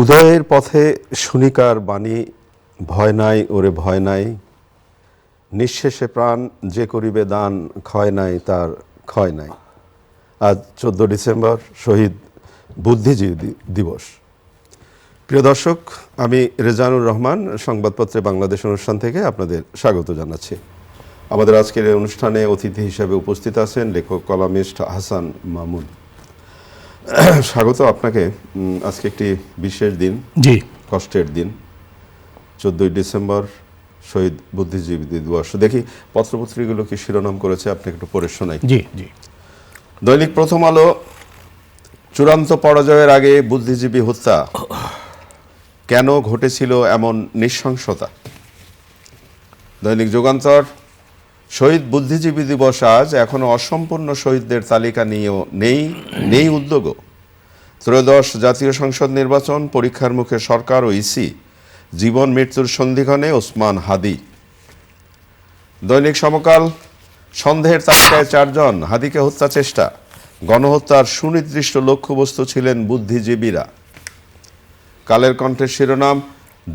উদয়ের পথে শুনিকার বাণী, ভয় নাই ওরে ভয় নাই, নিঃশেষে প্রাণ যে করিবে দান, ক্ষয় নাই তার ক্ষয় নাই। আজ 14 ডিসেম্বর শহীদ বুদ্ধিজীবী দিবস। প্রিয় দর্শক, আমি রেজানুর রহমান সংবাদপত্রে বাংলাদেশ অনুষ্ঠান থেকে আপনাদের স্বাগত জানাচ্ছি। আমাদের আজকের এই অনুষ্ঠানে অতিথি হিসেবে উপস্থিত আছেন লেখক কলামিস্ট হাসান মামুন। স্বাগত আপনাকে। আজকে একটি বিশেষ দিন, জি, কষ্টের দিন, 14 ডিসেম্বর শহীদ বুদ্ধিজীবী দিবস। দেখি পত্রপত্রিকাগুলো কি শিরোনাম করেছে, আপনি একটু পড়ে শোনাই। জি জি। দৈনিক প্রথম আলো, চূড়ান্ত পরাজয়ের আগে বুদ্ধিজীবী হত্যা, কেন ঘটেছিল এমন নৃশংসতা। দৈনিক যুগান্তর, শহীদ বুদ্ধিজীবী দিবস আজ, এখনো অসম্পূর্ণ শহীদদের তালিকা নিয়েও নেই উদ্যোগও। ত্রয়োদশ জাতীয় সংসদ নির্বাচন, পরীক্ষার মুখে সরকার ও ইসি, জীবন মৃত্যুর সন্ধিক্ষণে ওসমান হাদি। দৈনিক সমকাল, সন্দেহের তালিকায় 4 জন, হাদিকে হত্যা চেষ্টা, গণহত্যার সুনির্দিষ্ট লক্ষ্যবস্তু ছিলেন বুদ্ধিজীবীরা। কালের কণ্ঠের শিরোনাম,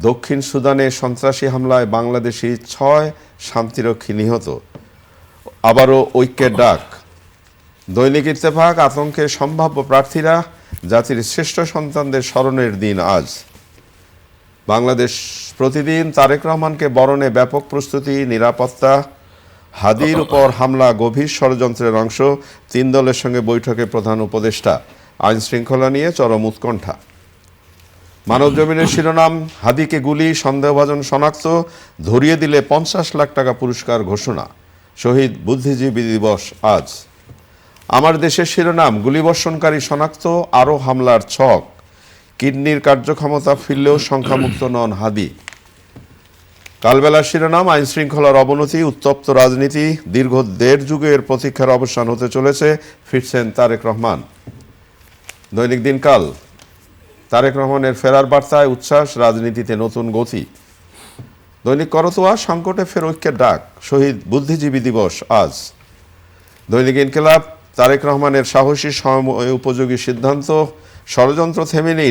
দক্ষিণ সুদানে সন্ত্রাসী হামলায় বাংলাদেশি 6 শান্তিরক্ষী নিহত, আবারও ঐক্যের ডাক। দৈনিক ইত্তেফাক, আতঙ্কের সম্ভাব্য প্রার্থীরা, জাতির শ্রেষ্ঠ সন্তানদের স্মরণের দিন আজ। বাংলাদেশ প্রতিদিন, তারেক রহমানকে বরণে ব্যাপক প্রস্তুতি, নিরাপত্তা, হাদির উপর হামলা গভীর ষড়যন্ত্রের অংশ, 3 দলের সঙ্গে বৈঠকে প্রধান উপদেষ্টা, আইন শৃঙ্খলা নিয়ে চরম উৎকণ্ঠা। মানবজমিনের শিরোনাম, হাদিকে গুলি, সন্দেহভাজন শনাক্ত, ধরিয়ে দিলে 50 লাখ টাকা পুরস্কার ঘোষণা, শহীদ বুদ্ধিজীবী দিবস আজ। আমার দেশের শিরোনাম, গুলিবর্ষণকারী শনাক্ত, আরও হামলার ছক, কিডনির কার্যক্ষমতা ফিরলেও সংখ্যামুক্ত নন হাদি। কালবেলার শিরোনাম, আইন শৃঙ্খলার অবনতি, উত্তপ্ত রাজনীতি, দীর্ঘ 1.5 যুগের প্রতীক্ষার অবসান হতে চলেছে, ফিরছেন তারেক রহমান। দৈনিক দিনকাল, তারেক রহমানের ফেরার বার্তায় উচ্ছ্বাস, রাজনীতিতে নতুন গতি। দৈনিক করতোয়া, সংকটে ফের ঐক্যের ডাক, শহীদ বুদ্ধিজীবী দিবস আজ। দৈনিক ইনকিলাব, তারেক রহমানের সাহসী সময় উপযোগী সিদ্ধান্ত, ষড়যন্ত্র থেমে নেই,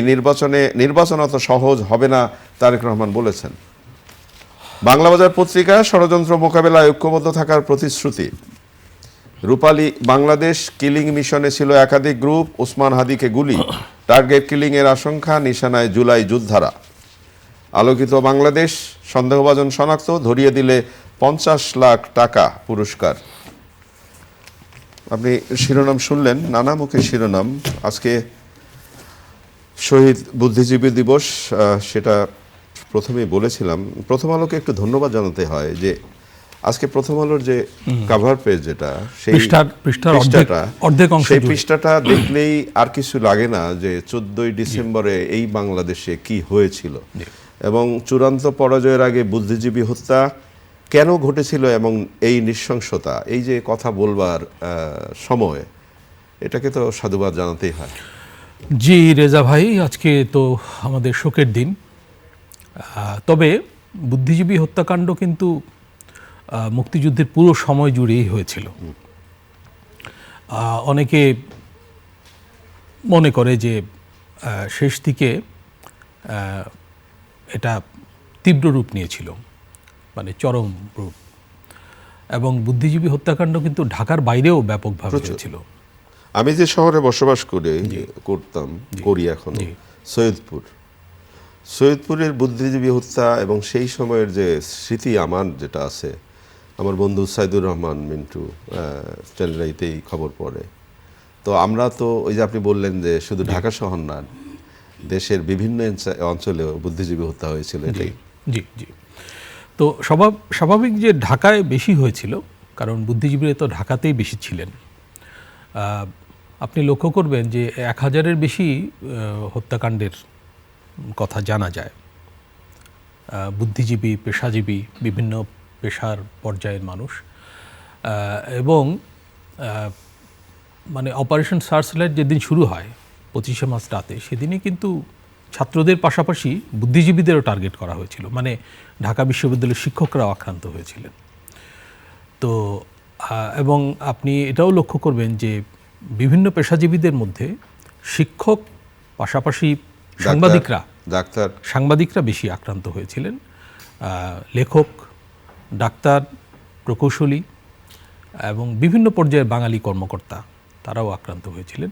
নির্বাচন অত সহজ হবে না, তারেক রহমান বলেছেন। বাংলাবাজার পত্রিকা, ষড়যন্ত্র মোকাবেলায় ঐক্যবদ্ধ থাকার প্রতিশ্রুতি। রূপালী বাংলাদেশ, কিলিং মিশনে ছিল একাধিক গ্রুপ, ওসমান হাদিকে গুলি, টার্গেট কিলিংয়ের আশঙ্কা, নিশানায় জুলাই যোদ্ধারা। আলোকিত বাংলাদেশ, সন্দেহভাজন শনাক্ত, ধরিয়ে দিলে 50 লাখ টাকা পুরস্কার। আপনি শিরোনাম শুনলেন, নানামুখী শিরোনাম। আজকে শহীদ বুদ্ধিজীবী দিবস, সেটা প্রথমেই বলেছিলাম। প্রথম আলোকে একটু ধন্যবাদ জানাতে হয় যে আজকে প্রথম আলোর যে কভার পেজ, যেটা সেই পৃষ্ঠাটা দেখলেই আর কিছু লাগে না যে 14 ডিসেম্বরে এই বাংলাদেশে কি হয়েছিল এবং চূড়ান্ত পরাজয়ের আগে বুদ্ধিজীবী হত্যা কেন ঘটেছিল এবং এই নৃশংসতা, এই যে কথা বলবার সময়, এটাকে তো সাধুবাদ জানাতেই হয়। জি রেজা ভাই, আজকে তো আমাদের শোকের দিন। তবে বুদ্ধিজীবী হত্যাকাণ্ড কিন্তু মুক্তিযুদ্ধের পুরো সময় জুড়েই হয়েছিল। অনেকে মনে করে যে শেষ দিকে এটা তীব্র রূপ নিয়েছিল, মানে চরম রূপ, এবং বুদ্ধিজীবী হত্যাকাণ্ড কিন্তু ঢাকার বাইরেও ব্যাপকভাবে হয়েছিল। আমি যে শহরে বসবাস করি এখন, সৈয়দপুরের বুদ্ধিজীবী হত্যা এবং সেই সময়ের যে স্মৃতি আমার যেটা আছে, আমার বন্ধু সাইদুর রহমান মিন্টু চ্যানেলাইতেই খবর পড়ে। তো আমরা তো ওই যে আপনি বললেন যে শুধু ঢাকা শহর না, দেশের বিভিন্ন অঞ্চলেও বুদ্ধিজীবী হত্যা হয়েছিল। এটাই জি জি। তো স্বাভাবিক যে ঢাকায় বেশি হয়েছিল, কারণ বুদ্ধিজীবীরা তো ঢাকাতেই বেশি ছিলেন। আপনি লক্ষ্য করবেন যে 1000-এর বেশি হত্যাকাণ্ডের কথা জানা যায়। বুদ্ধিজীবী, পেশাজীবী, বিভিন্ন পেশার পর্যায়ের মানুষ, এবং মানে অপারেশন সার্চলাইট যেদিন শুরু হয় 25শে মার্চ রাতে, সেদিনই কিন্তু ছাত্রদের পাশাপাশি বুদ্ধিজীবীদেরও টার্গেট করা হয়েছিল, মানে ঢাকা বিশ্ববিদ্যালয়ের শিক্ষকরাও আক্রান্ত হয়েছিলেন। তো এবং আপনি এটাও লক্ষ্য করবেন যে বিভিন্ন পেশাজীবীদের মধ্যে শিক্ষক, পাশাপাশি সাংবাদিকরা, ডাক্তার, সাংবাদিকরা বেশি আক্রান্ত হয়েছিলেন। লেখক, ডাক্তার, প্রকৌশলী এবং বিভিন্ন পর্যায়ের বাঙালি কর্মকর্তা তারাও আক্রান্ত হয়েছিলেন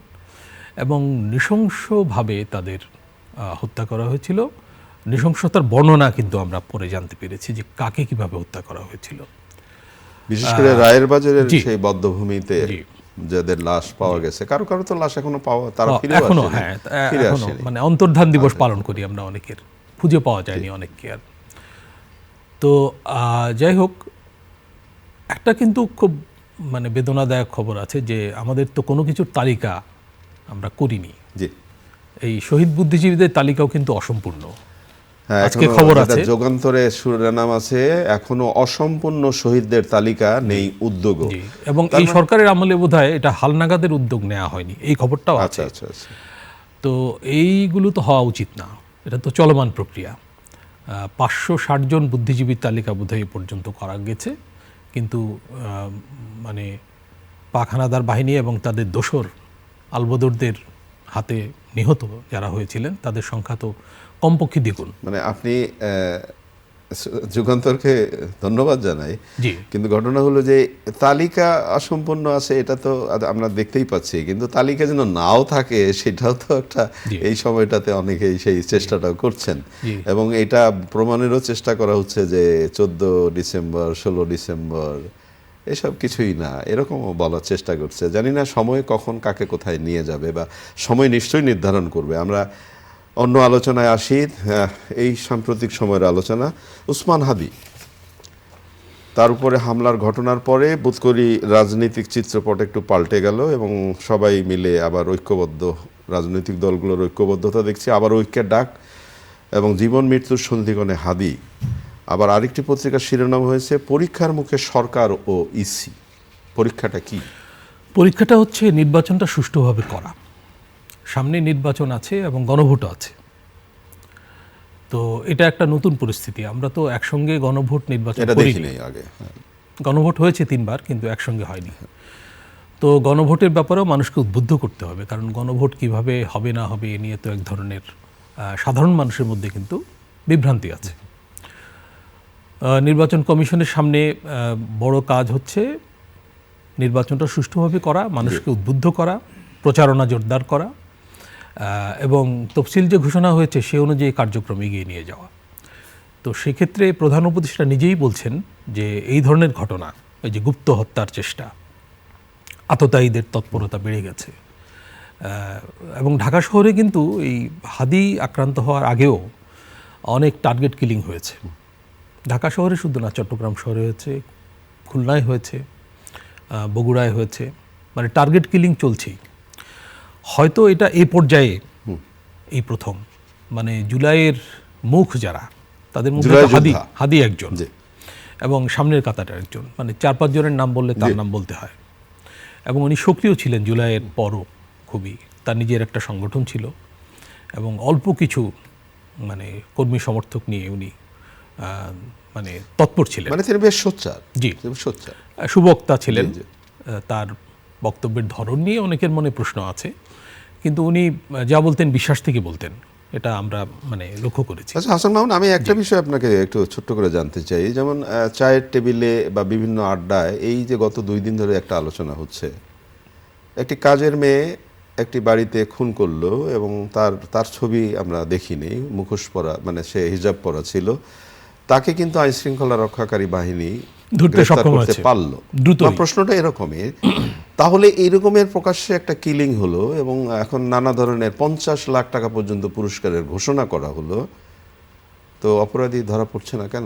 এবং নৃশংসভাবে তাদের হত্যা করা হয়েছিল। নৃশংসতার বর্ণনা কিন্তু আমরা পরে জানতে পেরেছি যে কাকে কিভাবে হত্যা করা হয়েছিল। বিশেষ করে রায়ের বাজারের জি। সেই বদ্ধভূমিতে জি। যাদের লাশ পাওয়া গেছে, কারো কারো তো লাশ এখনো পাওয়া, তারা ফিরে এখনো আসেনি। হ্যাঁ ফিরে এখনো আসেনি। মানে অন্তর্ধান দিবস পালন করি আমরা, অনেকের খুঁজে পাওয়া যায়নি অনেককে আর। তো যাই হোক, একটা কিন্তু খুব মানে বেদনাদায়ক খবর আছে যে আমাদের তো কোনো কিছুর তালিকা আমরা করিনি। জি, এই শহীদ বুদ্ধিজীবীদের তালিকাও কিন্তু অসম্পূর্ণ। হ্যাঁ, আজকে এখনো খবর যেটা আছে যুগান্তরে শিরোনাম আছে, এখনো অসম্পূর্ণ শহীদদের তালিকা নেই উদ্যোগও। জি, এবং এই সরকারের আমলে বোধহয় এটা হালনাগাদের উদ্যোগ নেওয়া হয়নি, এই খবরটাও আছে। আচ্ছা আচ্ছা আচ্ছা। তো এইগুলো তো হওয়া উচিত না, এটা তো চলমান প্রক্রিয়া। 560 জন বুদ্ধিজীবীর তালিকা বোধহয় এ পর্যন্ত করা গেছে, কিন্তু মানে পাক হানাদার বাহিনী এবং তাদের দোসর আলবদরদের হাতে নিহত যারা হয়েছিলেন তাদের সংখ্যা তো কমপক্ষে দ্বিগুণ। মানে আপনি যুগান্তরকে ধন্যবাদ জানাই, জি কিন্তু ঘটনা হলো যে তালিকা অসম্পূর্ণ আছে, এটা তো আমরা দেখতেই পাচ্ছি, কিন্তু তালিকা যেন নাও থাকে সেটাও তো একটা, জি। এই সময়টাতে অনেকেই সেই চেষ্টাটাও করছেন। জি। এবং এটা প্রমাণেরও চেষ্টা করা হচ্ছে যে 14 ডিসেম্বর 16 ডিসেম্বর এসব কিছুই না, এরকমও বলার চেষ্টা করছে। জানি না সময় কখন কাকে কোথায় নিয়ে যাবে, বা সময় নিশ্চয়ই নির্ধারণ করবে। আমরা অন্য আলোচনায় আসি। এই সাম্প্রতিক সময়ের আলোচনা, উসমান হাদি তার উপরে হামলার ঘটনার পরে বোধ করি রাজনৈতিক চিত্রপট একটু পাল্টে গেল এবং সবাই মিলে আবার ঐক্যবদ্ধ, রাজনৈতিক দলগুলোর ঐক্যবদ্ধতা দেখছি, আবার ঐক্যের ডাক এবং জীবন মৃত্যুর সন্ধিক্ষণে হাদি। আবার আরেকটি পত্রিকার শিরোনাম হয়েছে পরীক্ষার মুখে সরকার ও ইসি। পরীক্ষাটা কি? পরীক্ষাটা হচ্ছে নির্বাচনটা সুষ্ঠুভাবে করা। সামনে নির্বাচন আছে এবং গণভোটও আছে। তো এটা একটা নতুন পরিস্থিতি। আমরা তো একসঙ্গে গণভোট নির্বাচন এটা করিনি। দেখিনি আগে। গণভোট হয়েছে 3 বার, কিন্তু একসঙ্গে হয়নি। তো গণভোটের ব্যাপারেও মানুষকে উদ্বুদ্ধ করতে হবে, কারণ গণভোট কিভাবে হবে না হবে এ নিয়ে তো এক ধরনের সাধারণ মানুষের মধ্যে কিন্তু বিভ্রান্তি আছে। নির্বাচন কমিশনের সামনে বড় কাজ হচ্ছে নির্বাচনটা সুষ্ঠুভাবে করা, মানুষকে উদ্বুদ্ধ করা, প্রচারণা জোরদার করা এবং তফসিল যে ঘোষণা হয়েছে সে অনুযায়ী কার্যক্রম এগিয়ে নিয়ে যাওয়া। তো সেক্ষেত্রে প্রধান উপদেষ্টা নিজেই বলছেন যে এই ধরনের ঘটনা, এই যে গুপ্ত হত্যার চেষ্টা, আততায়ীদের তৎপরতা বেড়ে গেছে। এবং ঢাকা শহরে কিন্তু এই হাদি আক্রান্ত হওয়ার আগেও অনেক টার্গেট কিলিং হয়েছে। ঢাকা শহরে শুধু না, চট্টগ্রাম শহরে হয়েছে, খুলনায় হয়েছে, বগুড়ায় হয়েছে, মানে টার্গেট কিলিং চলছেই। হয়তো এটা এই পর্যায়ে এই প্রথম, মানে জুলাইয়ের মুখ যারা, তাদের মধ্যে জুলাই হাদি যোদ্ধা। হাদি একজন জি। এবং সামনের কাতারটা একজন, মানে 4-5 জনের নাম বললে তার নাম বলতে হয়। এবং উনি সক্রিয় ছিলেন জুলাইয়ের পরও খুবই, তার নিজের একটা সংগঠন ছিল এবং অল্প কিছু মানে কর্মী সমর্থক নিয়ে উনি মানে তৎপর ছিলেন। মানে তিনি বেশ সোচ্চার। জি, সোচ্চার সুবক্তা ছিলেন। জি, জি। তার বক্তব্যের ধরন নিয়ে অনেকের মনে প্রশ্ন আছে, কিন্তু উনি যা বলতেন বিশ্বাস থেকে বলতেন, এটা আমরা মানে লক্ষ্য করেছি। আচ্ছা হাসান মামুন, আমি একটা বিষয় আপনাকে একটু ছোট্ট করে জানতে চাই। যেমন চায়ের টেবিলে বা বিভিন্ন আড্ডায় এই যে গত 2 দিন ধরে একটা আলোচনা হচ্ছে, একটি কাজের মেয়ে একটি বাড়িতে খুন করলো এবং তার ছবি আমরা দেখিনি, মুখোশ পরা, মানে সে হিজাব পরা ছিল, তাকে কিন্তু আইন শৃঙ্খলা রক্ষাকারী বাহিনী ধরতে গ্রেফতার সক্ষম করতে হয়েছে পারলো। দ্রুতই। আমার প্রশ্নটা এরকমই, তাহলে এইরকমের প্রকাশ্যে একটা কিলিং হলো এবং এখন নানা ধরনের 50 লাখ টাকা পর্যন্ত পুরস্কারের ঘোষণা করা হলো, তো অপরাধী ধরা পড়ছে না কেন?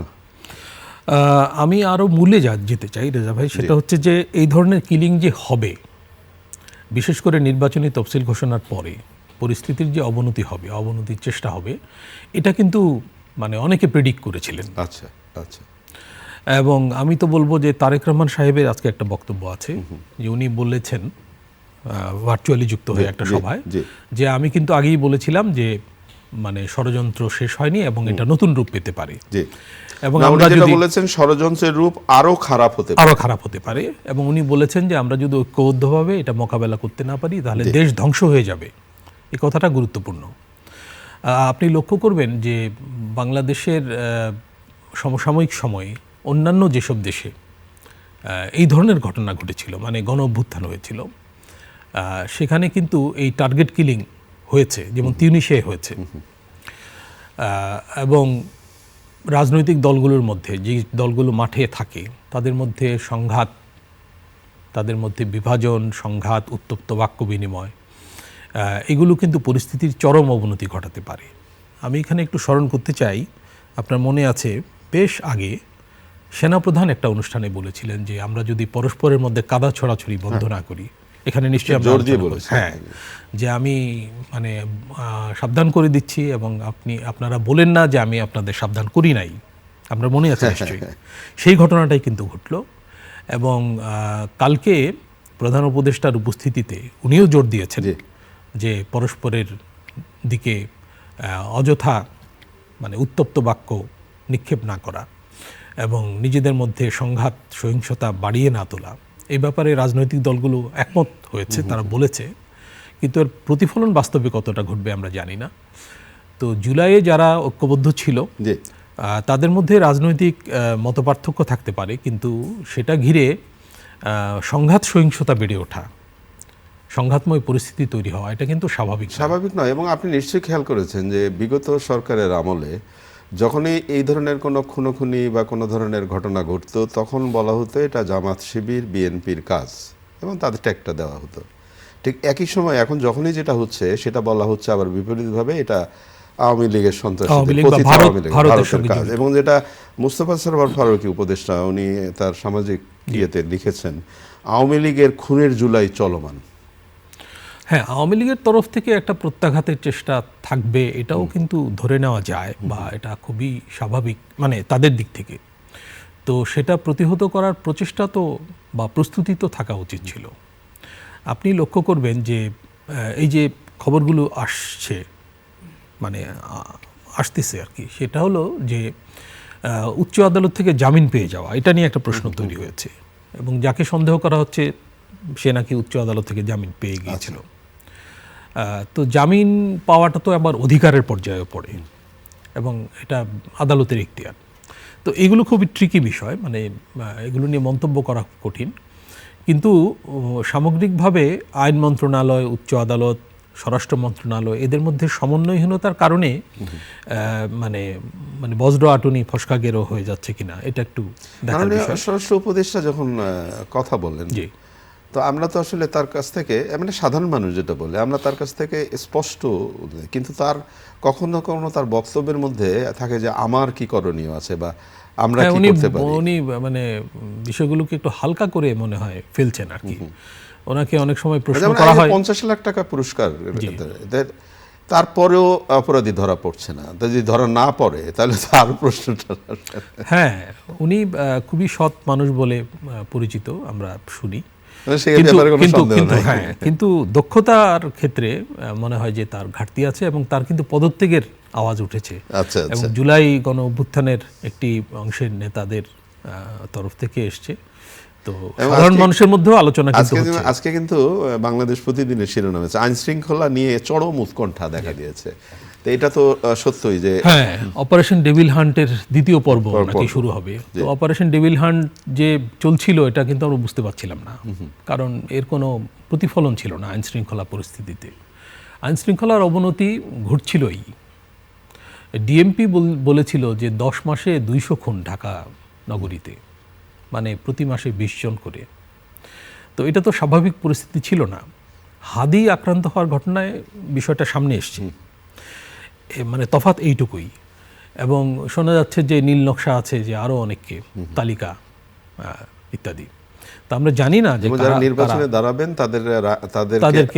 আমি আরও মূলে যেতে চাই রেজা ভাই, সেটা হচ্ছে যে এই ধরনের কিলিং যে হবে, বিশেষ করে নির্বাচনী তফসিল ঘোষণার পরে পরিস্থিতির যে অবনতি হবে, অবনতির চেষ্টা হবে, এটা কিন্তু মানে অনেকে প্রেডিক্ট করেছিলেন। আচ্ছা আচ্ছা। এবং আমি তো বলবো যে তারেক রহমান সাহেবের আজকে একটা বক্তব্য আছে যে উনি বলেছেন ভার্চুয়ালি যুক্ত হয়ে একটা সভায়, যে আমি কিন্তু আগেই বলেছিলাম যে মানে ষড়যন্ত্র শেষ হয়নি এবং এটা নতুন রূপ পেতে পারে। এবং আমরা যদি বলেছেন ষড়যন্ত্রের রূপ আরো খারাপ হতে পারে, এবং উনি বলেছেন যে আমরা যদি ঐক্যবদ্ধভাবে এটা মোকাবেলা করতে না পারি তাহলে দেশ ধ্বংস হয়ে যাবে। এই কথাটা গুরুত্বপূর্ণ। আপনি লক্ষ্য করবেন যে বাংলাদেশের সমসাময়িক সময়ে অন্যান্য যেসব দেশে এই ধরনের ঘটনা ঘটেছিল, মানে গণ অভ্যুত্থান হয়েছিল, সেখানে কিন্তু এই টার্গেট কিলিং হয়েছে, যেমন তিউনিসিয়ায় হয়েছে। এবং রাজনৈতিক দলগুলোর মধ্যে, যে দলগুলো মাঠে থাকে, তাদের মধ্যে সংঘাত, তাদের মধ্যে বিভাজন, সংঘাত, উত্তপ্ত বাক্য বিনিময়, এগুলো কিন্তু পরিস্থিতির চরম অবনতি ঘটাতে পারে। আমি এখানে একটু স্মরণ করতে চাই, আপনার মনে আছে বেশ আগে সেনাপ্রধান একটা অনুষ্ঠানে বলেছিলেন যে আমরা যদি পরস্পরের মধ্যে কাদা ছড়াছড়ি বন্ধ না করি, এখানে নিশ্চয়ই আমরা হ্যাঁ, যে আমি মানে সাবধান করে দিচ্ছি এবং আপনারা বলেন না যে আমি আপনাদের সাবধান করি নাই, আপনার মনে আছে নিশ্চয়ই। সেই ঘটনাটাই কিন্তু ঘটলো। এবং কালকে প্রধান উপদেষ্টার উপস্থিতিতে উনিও জোর দিয়েছেন যে পরস্পরের দিকে অযথা মানে উত্তপ্ত বাক্য নিক্ষেপ না করা এবং নিজেদের মধ্যে সংঘাত সহিংসতা বাড়িয়ে না তোলা। এই ব্যাপারে রাজনৈতিক দলগুলো একমত হয়েছে, তারা বলেছে, কিন্তু এর প্রতিফলন বাস্তবে কতটা ঘটবে আমরা জানি না। তো জুলাইয়ে যারা ঐক্যবদ্ধ ছিল তাদের মধ্যে রাজনৈতিক মতপার্থক্য থাকতে পারে, কিন্তু সেটা ঘিরে সংঘাত সহিংসতা বেড়ে ওঠা, সংঘাতময় পরিস্থিতি তৈরি হওয়া, এটা কিন্তু স্বাভাবিক নয়। এবং আপনি নিশ্চয়ই খেয়াল করেছেন যে বিগত সরকারের আমলে যখনই এই ধরনের কোনো খুনোখুনি বা কোনো ধরনের ঘটনা ঘটতো, তখন বলা হতো এটা জামাত শিবির বিএনপির কাজ এবং তাদের ট্যাগটা দেওয়া হতো। ঠিক একই সময় এখন যখনই যেটা হচ্ছে সেটা বলা হচ্ছে আবার বিপরীতভাবে, এটা আওয়ামী লীগের ভারতের কাজ। এবং যেটা মুস্তফা সরওয়ার ফারুকী উপদেষ্টা, উনি তার সামাজিক ইয়েতে লিখেছেন, আওয়ামী লীগের খুনের জুলাই চলমান। হ্যাঁ, আওয়ামী লীগের তরফ থেকে একটা প্রত্যাঘাতের চেষ্টা থাকবে, এটাও কিন্তু ধরে নেওয়া যায়, বা এটা খুবই স্বাভাবিক মানে তাদের দিক থেকে। তো সেটা প্রতিহত করার প্রচেষ্টা তো বা প্রস্তুতি তো থাকা উচিত ছিল। আপনি লক্ষ্য করবেন যে এই যে খবরগুলো আসছে, মানে আসতেছে আর কি, সেটা হলো যে উচ্চ আদালত থেকে জামিন পেয়ে যাওয়া, এটা নিয়ে একটা প্রশ্ন তৈরি হয়েছে এবং যাকে সন্দেহ করা হচ্ছে সে নাকি উচ্চ আদালত থেকে জামিন পেয়ে গিয়েছিল। তো জামিন পাওয়াটা তো আবার অধিকারের পর্যায়ে পড়ে এবং এটা আদালতের এখতিয়ার। তো এগুলো খুবই ট্রিকি বিষয়, মানে এগুলো নিয়ে মন্তব্য করা কঠিন। কিন্তু সামগ্রিকভাবে আইন মন্ত্রণালয়, উচ্চ আদালত, স্বরাষ্ট্র মন্ত্রণালয়, এদের মধ্যে সমন্বয়হীনতার কারণে মানে মানে বজ্র আটুনি ফসকা গেরো হয়ে যাচ্ছে কিনা, এটা একটু দেখার বিষয়। স্বরাষ্ট্র উপদেষ্টা যখন কথা বললেন, তো আমরা তো আসলে তার কাছ থেকে, মানে সাধারণ মানুষ যেটা বলে, আমরা তার কাছ থেকে স্পষ্ট, কিন্তু তার কখনো কখনো তার বক্তব্যের মধ্যে থাকে যে আমার কি করণীয় আছে বা আমরা কি করতে পারি। উনি মানে বিষয়গুলোকে একটু হালকা করে মনে হয় ফেলছেন আর কি। ওনাকে অনেক সময় প্রশ্ন করা হয় 50 লাখ টাকা পুরস্কার, তারপরেও অপরাধী ধরা পড়ছে না, যদি ধরা না পড়ে তাহলে তার প্রশ্নটা। হ্যাঁ, উনি খুবই সৎ মানুষ বলে পরিচিত, আমরা শুনি, কিন্তু দক্ষতার ক্ষেত্রে মনে হয় যে তার ঘাটতি আছে এবং তার কিন্তু পদত্যাগের আওয়াজ উঠেছে। এবং জুলাই গণ অভ্যুত্থানের একটি অংশের নেতাদের তরফ থেকে এসছে। তো সাধারণ মানুষের মধ্যেও আলোচনা কিন্তু হচ্ছে। আজকে কিন্তু বাংলাদেশ প্রতিদিনের শিরোনামে আইন শৃঙ্খলা নিয়ে চরম উৎকণ্ঠা দেখা দিয়েছে। তো এটা তো সত্যই যে হ্যাঁ, অপারেশন ডেভিল হান্টের দ্বিতীয় পর্ব নাকি শুরু হবে। তো অপারেশন ডেভিল হান্ট যে চলছিল এটা কিন্তু আমরা বুঝতে পারছিলাম না, কারণ এর কোনো প্রতিফলন ছিল না আইন শৃঙ্খলা পরিস্থিতিতে। আইন শৃঙ্খলার অবনতি ঘটছিলই। ডিএমপি বলেছিল যে 10 মাসে 200 খুন ঢাকা নগরীতে, মানে প্রতি মাসে 20 জন করে। তো এটা তো স্বাভাবিক পরিস্থিতি ছিল না। হাদি আক্রান্ত হওয়ার ঘটনায় বিষয়টা সামনে এসছে, মানে তফাৎ এইটুকুই। এবং শোনা যাচ্ছে যে নীল নকশা আছে, যে আরো অনেককে তালিকা ইত্যাদি। তো আমরা জানি না যে যারা নির্বাচনে দাঁড়াবেন তাদেরকে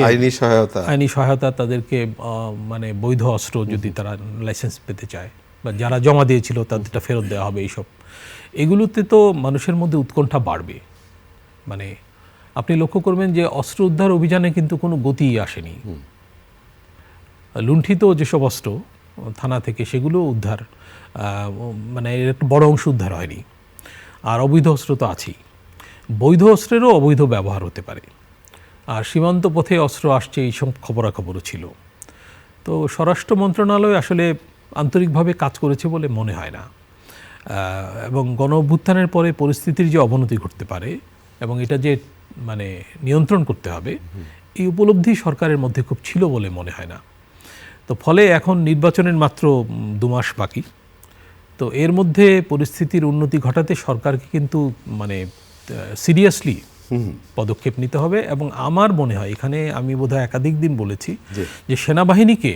আইনি সহায়তা, তাদেরকে মানে বৈধ অস্ত্র যদি তারা লাইসেন্স পেতে চায়, বা যারা জমা দিয়েছিল তাদেরটা ফেরত দেওয়া হবে। এইসব এগুলোতে তো মানুষের মধ্যে উৎকণ্ঠা বাড়বে। মানে আপনি লক্ষ্য করবেন যে অস্ত্র উদ্ধার অভিযানে কিন্তু কোনো গতি আসেনি। লুণ্ঠিত যেসব অস্ত্র থানা থেকে, সেগুলো উদ্ধার, মানে এর একটা বড় অংশ উদ্ধার হয়নি। আর অবৈধ অস্ত্র তো আছেই, বৈধ অস্ত্রেরও অবৈধ ব্যবহার হতে পারে। আর সীমান্ত পথে অস্ত্র আসছে, এইসব খবরাখবরও ছিল। তো তো স্বরাষ্ট্র মন্ত্রণালয় আসলে আন্তরিকভাবে কাজ করেছে বলে মনে হয় না, এবং গণ অভ্যুত্থানের পরে পরিস্থিতির যে অবনতি ঘটতে পারে এবং এটা যে মানে নিয়ন্ত্রণ করতে হবে, এই উপলব্ধি সরকারের মধ্যে খুব ছিল বলে মনে হয় না। তো ফলে এখন নির্বাচনের মাত্র 2 মাস বাকি। তো এর মধ্যে পরিস্থিতির উন্নতি ঘটাতে সরকারকে কিন্তু মানে সিরিয়াসলি পদক্ষেপ নিতে হবে। এবং আমার মনে হয় এখানে আমি বোধহয় একাধিক দিন বলেছি যে সেনাবাহিনীকে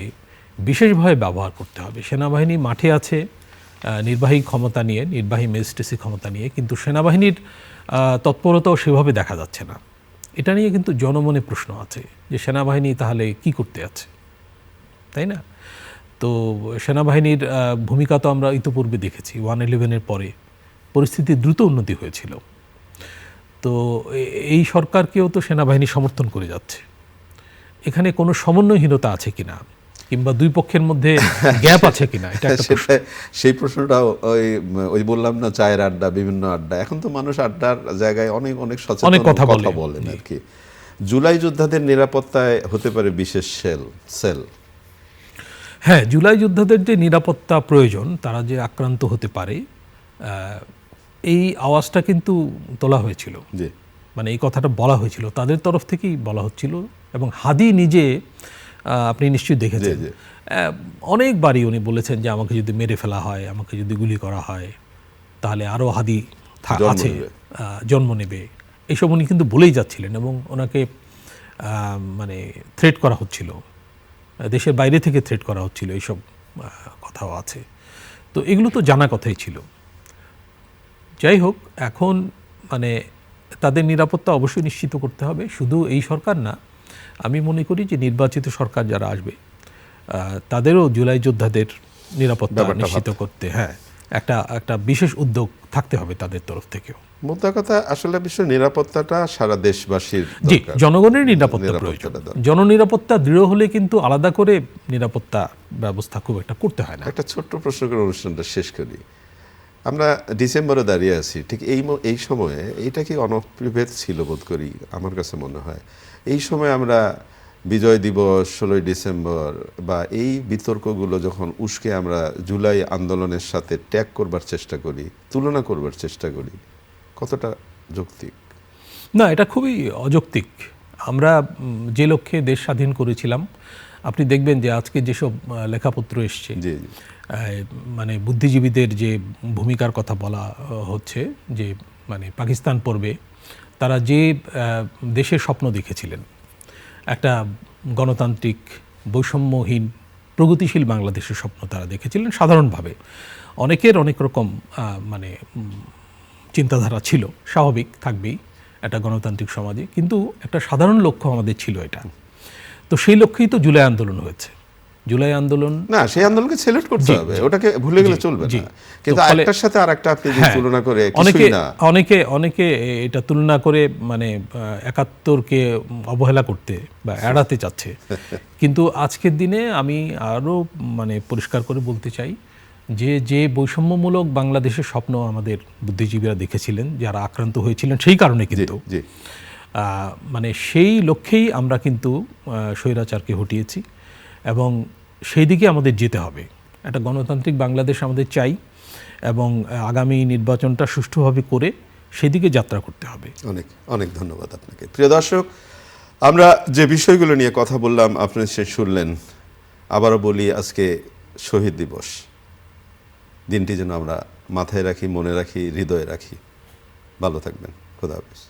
বিশেষভাবে ব্যবহার করতে হবে। সেনাবাহিনী মাঠে আছে নির্বাহী ক্ষমতা নিয়ে, নির্বাহী ম্যাজিস্ট্রেসি ক্ষমতা নিয়ে, কিন্তু সেনাবাহিনীর তৎপরতাও সেভাবে দেখা যাচ্ছে না। এটা নিয়ে কিন্তু জনমনে প্রশ্ন আছে যে সেনাবাহিনী তাহলে কি করতে আছে, তাই না? তো সেনাবাহিনীর ভূমিকা তো আমরা ইতিপূর্বে দেখেছি, 1/11-এর পরে পরিস্থিতির দ্রুত উন্নতি হয়েছিল। তো এই সরকারকেও তো সেনাবাহিনী সমর্থন করে যাচ্ছে। এখানে কোনো সমন্বয়হীনতা আছে কিনা, কিংবা দুই পক্ষের মধ্যে গ্যাপ আছে কিনা, এটা একটা প্রশ্ন। সেই প্রশ্নটাও ওই বললাম না, চায়ের আড্ডা, বিভিন্ন আড্ডা, এখন তো মানুষ আড্ডার জায়গায় অনেক অনেক সচেতন অনেক কথা বলেন আর কি। জুলাই যোদ্ধাদের নিরাপত্তায় হতে পারে বিশেষ সেল। হ্যাঁ, জুলাই যোদ্ধাদের যে নিরাপত্তা প্রয়োজন, তারা যে আক্রান্ত হতে পারে, এই আওয়াজটা কিন্তু তোলা হয়েছিল, মানে এই কথাটা বলা হয়েছিল, তাদের তরফ থেকেই বলা হচ্ছিল। এবং হাদি নিজে, আপনি নিশ্চয়ই দেখেছেন, অনেকবারই উনি বলেছেন যে আমাকে যদি মেরে ফেলা হয়, আমাকে যদি গুলি করা হয়, তাহলে আরও হাদি আছে, জন্ম নেবে, এইসব উনি কিন্তু বলেই যাচ্ছিলেন। এবং ওনাকে মানে থ্রেট করা হচ্ছিল, দেশের বাইরে থেকে থ্রেট করা হচ্ছিল, এইসব কথাও আছে। তো এগুলো তো জানা কথাই ছিল। যাই হোক, এখন মানে তাদের নিরাপত্তা অবশ্যই নিশ্চিত করতে হবে। শুধু এই সরকার না, আমি মনে করি যে নির্বাচিত সরকার যারা আসবে তাদেরও জুলাই যোদ্ধাদের নিরাপত্তা নিশ্চিত করতে একটা বিশেষ উদ্যোগ থাকতে হবে তাদের তরফ থেকেও। মোদ্দা কথা, আসলে বিশ্ব নিরাপত্তাটা সারা দেশবাসীর, জি, জনগণের নিরাপত্তা প্রয়োজন। জননিরাপত্তা দৃঢ় হলে কিন্তু আলাদা করে নিরাপত্তা ব্যবস্থা খুব একটা করতে হয় না। একটা ছোট্ট প্রশ্ন করে অনুষ্ঠানটা শেষ করি। আমরা ডিসেম্বরে দাঁড়িয়ে আছি, ঠিক এই সময়ে এইটা কি অনপ্রিভেদ ছিল বোধ করি, আমার কাছে মনে হয়। এই সময় আমরা বিজয় দিবস, 16ই ডিসেম্বর বা এই বিতর্কগুলো যখন উস্কে আমরা জুলাই আন্দোলনের সাথে ট্যাগ করবার চেষ্টা করি, তুলনা করবার চেষ্টা করি, কতটা যৌক্তিক? না, এটা খুবই অযৌক্তিক। আমরা যে লক্ষ্যে দেশ স্বাধীন করেছিলাম, আপনি দেখবেন যে আজকে যেসব লেখাপত্র এসছে, মানে বুদ্ধিজীবীদের যে ভূমিকার কথা বলা হচ্ছে, যে মানে পাকিস্তান পর্বে তারা যে দেশের স্বপ্ন দেখেছিলেন, একটা গণতান্ত্রিক, বৈষম্যহীন, প্রগতিশীল বাংলাদেশের স্বপ্ন তারা দেখেছিলেন। সাধারণভাবে অনেকের অনেক রকম মানে চিন্তাধারা ছিল, স্বাভাবিক থাকবেই একটা গণতান্ত্রিক সমাজে, কিন্তু একটা সাধারণ লক্ষ্য আমাদের ছিল এটা। তো সেই লক্ষ্যেই তো জুলাই আন্দোলন হয়েছে। জুলাই আন্দোলন না, সেই আন্দোলনকে সিলেক্ট করতে হবে, ওটাকে ভুলে গেলে চলবে না। কিন্তু একটার সাথে আরেকটা আপনি তুলনা করে অনেকে এটা তুলনা করে মানে ৭১কে অবহেলা করতে বা এড়াতে চাচ্ছে। কিন্তু আজকের দিনে আমি আরও মানে পরিষ্কার করে বলতে চাই যে বৈষম্যমূলক বাংলাদেশের স্বপ্ন আমাদের বুদ্ধিজীবীরা দেখেছিলেন, যারা আক্রান্ত হয়েছিলেন সেই কারণে, কিন্তু মানে সেই লক্ষ্যেই আমরা কিন্তু স্বৈরাচারকে হটিয়েছি এবং সেই দিকে আমাদের যেতে হবে। একটা গণতান্ত্রিক বাংলাদেশ আমাদের চাই এবং আগামী নির্বাচনটা সুষ্ঠুভাবে করে সেদিকে যাত্রা করতে হবে। অনেক অনেক ধন্যবাদ আপনাকে। প্রিয় দর্শক, আমরা যে বিষয়গুলো নিয়ে কথা বললাম আপনারা সে শুনলেন। আবারও বলি, আজকে শহীদ দিবস, দিনটি যেন আমরা মাথায় রাখি, মনে রাখি, হৃদয়ে রাখি। ভালো থাকবেন। খোদা হাফেজ।